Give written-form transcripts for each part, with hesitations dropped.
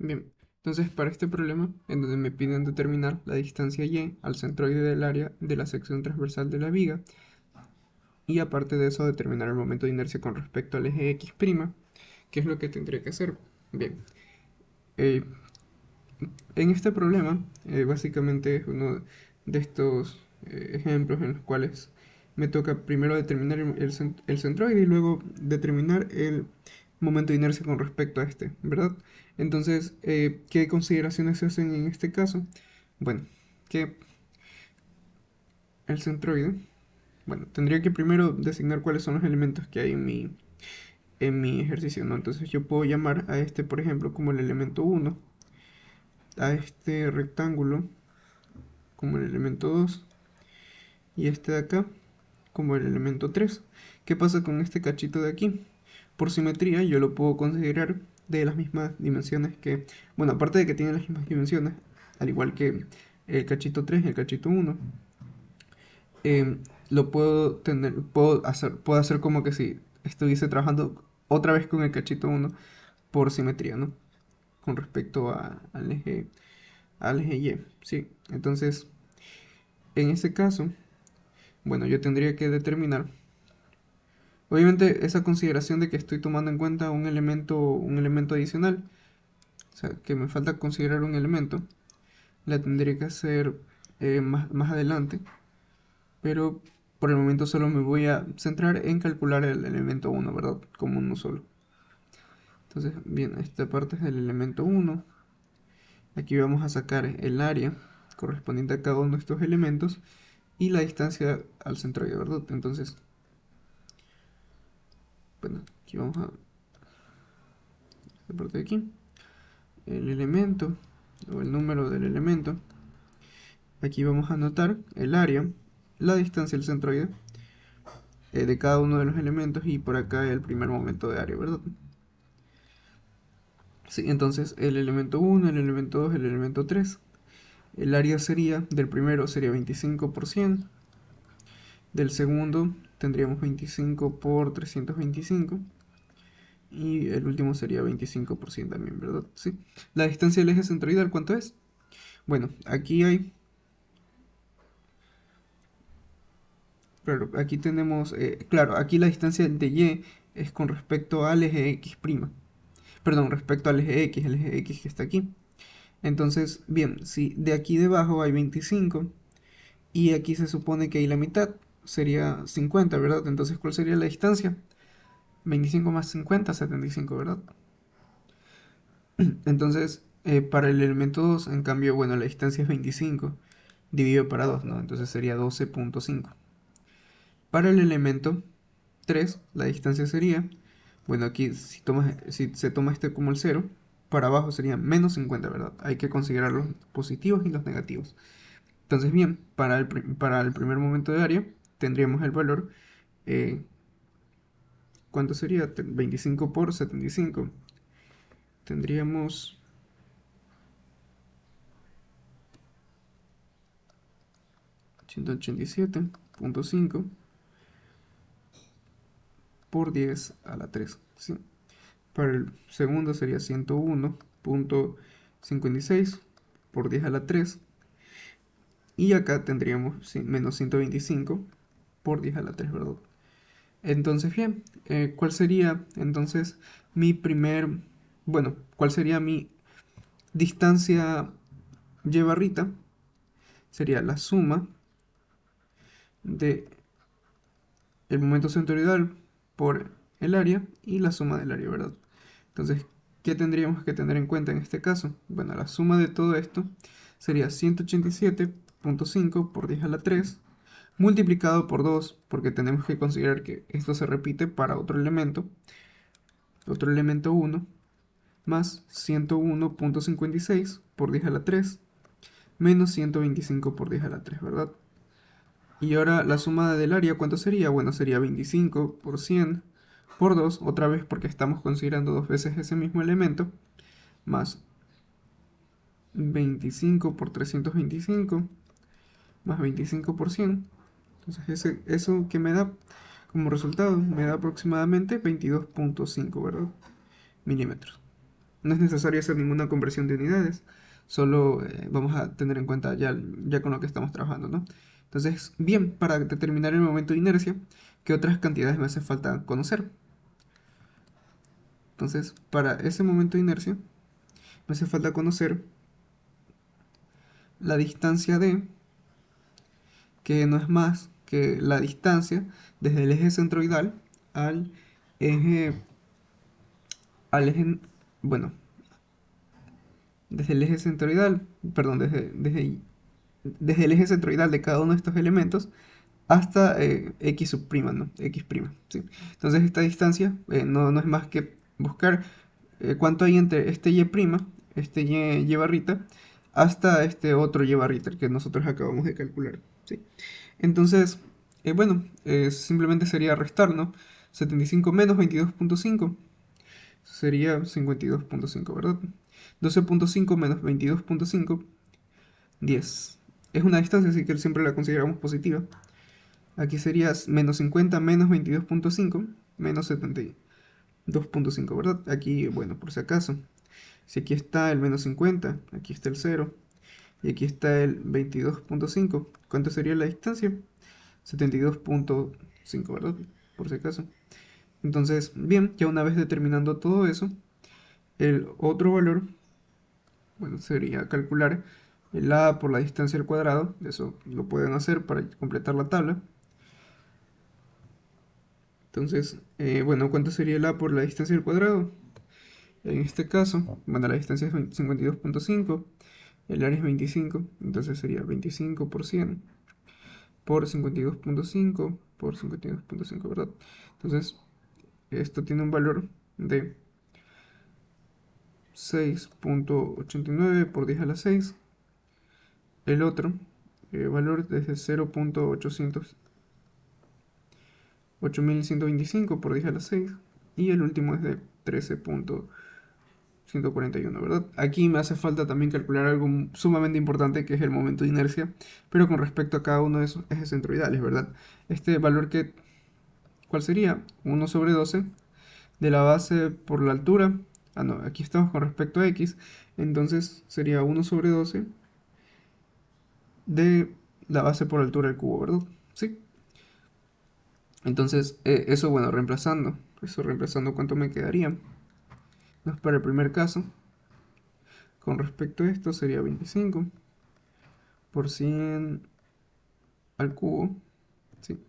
Bien, entonces para este problema, en donde me piden determinar la distancia y al centroide del área de la sección transversal de la viga, y aparte de eso determinar el momento de inercia con respecto al eje X', ¿qué es lo que tendría que hacer? Bien, eh, en este problema, básicamente es uno de estos ejemplos en los cuales me toca primero determinar el centroide y luego determinar el momento de inercia con respecto a este, ¿verdad? Entonces, ¿qué consideraciones se hacen en este caso? Bueno, que el centroide, bueno, tendría que primero designar cuáles son los elementos que hay en mi ejercicio, ¿no? Entonces yo puedo llamar a este, por ejemplo, como el elemento 1, a este rectángulo como el elemento 2 y este de acá como el elemento 3. ¿Qué pasa con este cachito de aquí? Por simetría yo lo puedo considerar de las mismas dimensiones que, bueno, aparte de que tiene las mismas dimensiones, al igual que el cachito 3 y el cachito 1, lo puedo tener, puedo hacer como que si estuviese trabajando otra vez con el cachito 1 por simetría, ¿no? Con respecto al eje Y, ¿sí? Entonces, en ese caso, bueno, yo tendría que determinar, obviamente, esa consideración de que estoy tomando en cuenta un elemento adicional, o sea, que me falta considerar un elemento, la tendría que hacer más adelante, pero por el momento solo me voy a centrar en calcular el elemento 1, ¿verdad? Como uno solo. Entonces, bien, esta parte es del elemento 1. Aquí vamos a sacar el área correspondiente a cada uno de estos elementos y la distancia al centroide, ¿verdad? Entonces, bueno, aquí vamos a esta parte de aquí, el elemento o el número del elemento. Aquí vamos a anotar el área, la distancia al centroide de cada uno de los elementos y por acá el primer momento de área, ¿verdad? Sí, entonces el elemento 1, el elemento 2, el elemento 3. El área sería, del primero sería 25%, del segundo tendríamos 25 por 325 y el último sería 25% también, ¿verdad? Sí. La distancia del eje centroidal, ¿cuánto es? Bueno, aquí hay, claro, aquí tenemos, claro, aquí la distancia de Y es con respecto al eje X', perdón, respecto al eje X, el eje X que está aquí. Entonces, bien, si de aquí debajo hay 25 y aquí se supone que hay la mitad, sería 50, ¿verdad? Entonces, ¿cuál sería la distancia? 25 más 50, 75, ¿verdad? Entonces, para el elemento 2, en cambio, bueno, la distancia es 25 dividido para 2, ¿no? Entonces sería 12.5. Para el elemento 3, la distancia sería, bueno, aquí si se toma este como el 0, para abajo sería menos 50, ¿verdad? Hay que considerar los positivos y los negativos. Entonces, bien, para el primer momento de área, tendríamos el valor, eh, ¿cuánto sería? 25 por 75. Tendríamos 187.5 por 10 a la 3, ¿sí? Para el segundo sería 101.56 por 10 a la 3. Y acá tendríamos sí, menos 125 por 10 a la 3, ¿verdad? Entonces, bien, ¿cuál sería entonces mi primer, bueno, cuál sería mi distancia y barrita? Sería la suma de el momento centroidal por el área y la suma del área, ¿verdad? Entonces, ¿qué tendríamos que tener en cuenta en este caso? Bueno, la suma de todo esto sería 187.5 por 10 a la 3 multiplicado por 2, porque tenemos que considerar que esto se repite para otro elemento 1, más 101.56 por 10 a la 3 menos 125 por 10 a la 3, ¿verdad? Y ahora la suma del área, ¿cuánto sería? Bueno, sería 25 por 100 por 2, otra vez porque estamos considerando dos veces ese mismo elemento, más 25 por 325, más 25 por 100. Entonces eso que me da como resultado, me da aproximadamente 22.5, ¿verdad? Milímetros. no es necesario hacer ninguna conversión de unidades, solo vamos a tener en cuenta ya con lo que estamos trabajando, ¿no? Entonces, bien, para determinar el momento de inercia, ¿qué otras cantidades me hace falta conocer? Entonces, para ese momento de inercia, me hace falta conocer la distancia d, que no es más que la distancia desde el eje centroidal al eje, bueno, desde el eje centroidal, perdón, desde el eje centroidal de cada uno de estos elementos hasta x sub prima, ¿no? X prima, ¿sí? Entonces esta distancia no es más que buscar cuánto hay entre este y prima, este y barrita, hasta este otro y barrita que nosotros acabamos de calcular, ¿sí? Entonces, bueno, simplemente sería restar, ¿no? 75 menos 22.5 sería 52.5, ¿verdad? 12.5 menos 22.5, 10. Es una distancia, así que siempre la consideramos positiva. Aquí sería menos 50 menos 22.5 menos 72.5, ¿verdad? Aquí, bueno, por si acaso. Si aquí está el menos 50, aquí está el 0 y aquí está el 22.5, ¿cuánto sería la distancia? 72.5, ¿verdad? Por si acaso. Entonces, bien, ya una vez determinando todo eso, el otro valor, bueno, sería calcular el a por la distancia al cuadrado. Eso lo pueden hacer para completar la tabla. Entonces, bueno, ¿cuánto sería el a por la distancia al cuadrado? En este caso, bueno, la distancia es 52.5, el área es 25, entonces sería 25 por 100 por 52.5 por 52.5, ¿verdad? Entonces, esto tiene un valor de 6.89 por 10 a la 6. El otro valor es de 0.8125 por 10 a la 6. Y el último es de 13.141, ¿verdad? Aquí me hace falta también calcular algo sumamente importante, que es el momento de inercia, pero con respecto a cada uno de esos ejes centroidales, ¿verdad? Este valor, ¿cuál sería? 1 sobre 12 de la base por la altura. Ah, no, aquí estamos con respecto a x, entonces sería 1 sobre 12 de la base por altura al cubo, ¿verdad? Sí. Entonces, eso, bueno, reemplazando, ¿cuánto me quedaría? No, para el primer caso, con respecto a esto, sería 25 por 100 al cubo, ¿sí?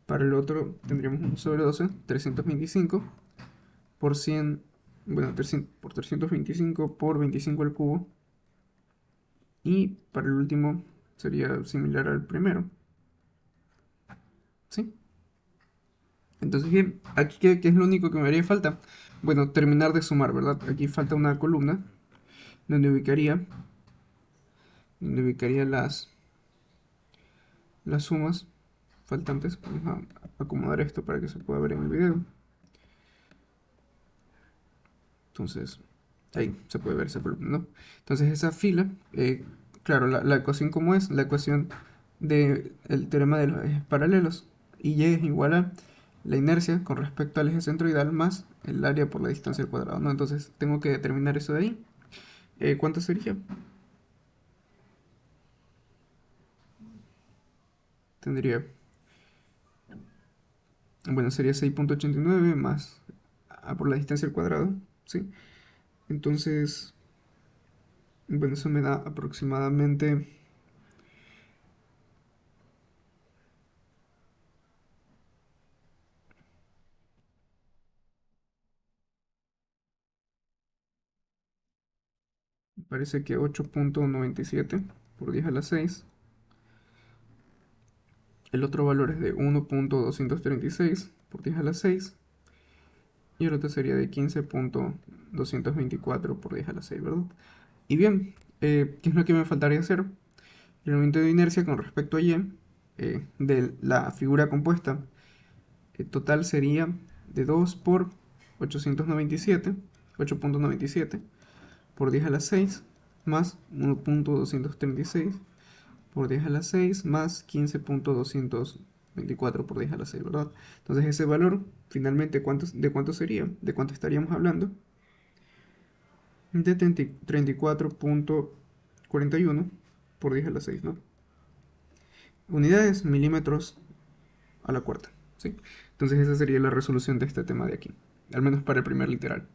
Para el otro tendríamos 1 sobre 12, 325 por 100, bueno, 300, por 325 por 25 al cubo. Y para el último sería similar al primero, ¿sí? Entonces, bien, aquí ¿qué es lo único que me haría falta? Bueno, terminar de sumar, ¿verdad? Aquí falta una columna donde ubicaría las sumas faltantes. Vamos a acomodar esto para que se pueda ver en el video. Entonces, ahí se puede ver esa columna, ¿no? Entonces esa fila, claro, la ecuación como es, la ecuación del teorema de los ejes paralelos, y y es igual a la inercia con respecto al eje centroidal más el área por la distancia al cuadrado, ¿no? Entonces tengo que determinar eso de ahí. ¿Cuánto sería? Tendría, bueno, sería 6.89 más a por la distancia al cuadrado, ¿sí? Entonces, bueno, eso me da aproximadamente, parece que 8.97 por 10 a la 6. El otro valor es de 1.236 por 10 a la 6. Y el otro sería de 15.224 por 10 a la 6, ¿verdad? Y bien, ¿qué es lo que me faltaría hacer? El momento de inercia con respecto a y de la figura compuesta total sería de 2 por 897, 8.97 por 10 a la 6 más 1.236 por 10 a la 6 más 15.224 por 10 a la 6, ¿verdad? Entonces ese valor, finalmente, ¿de cuánto sería? ¿De cuánto estaríamos hablando? de 34.41 por 10 a la 6, ¿no? Unidades, milímetros a la cuarta, ¿sí? Entonces esa sería la resolución de este tema de aquí, al menos para el primer literal.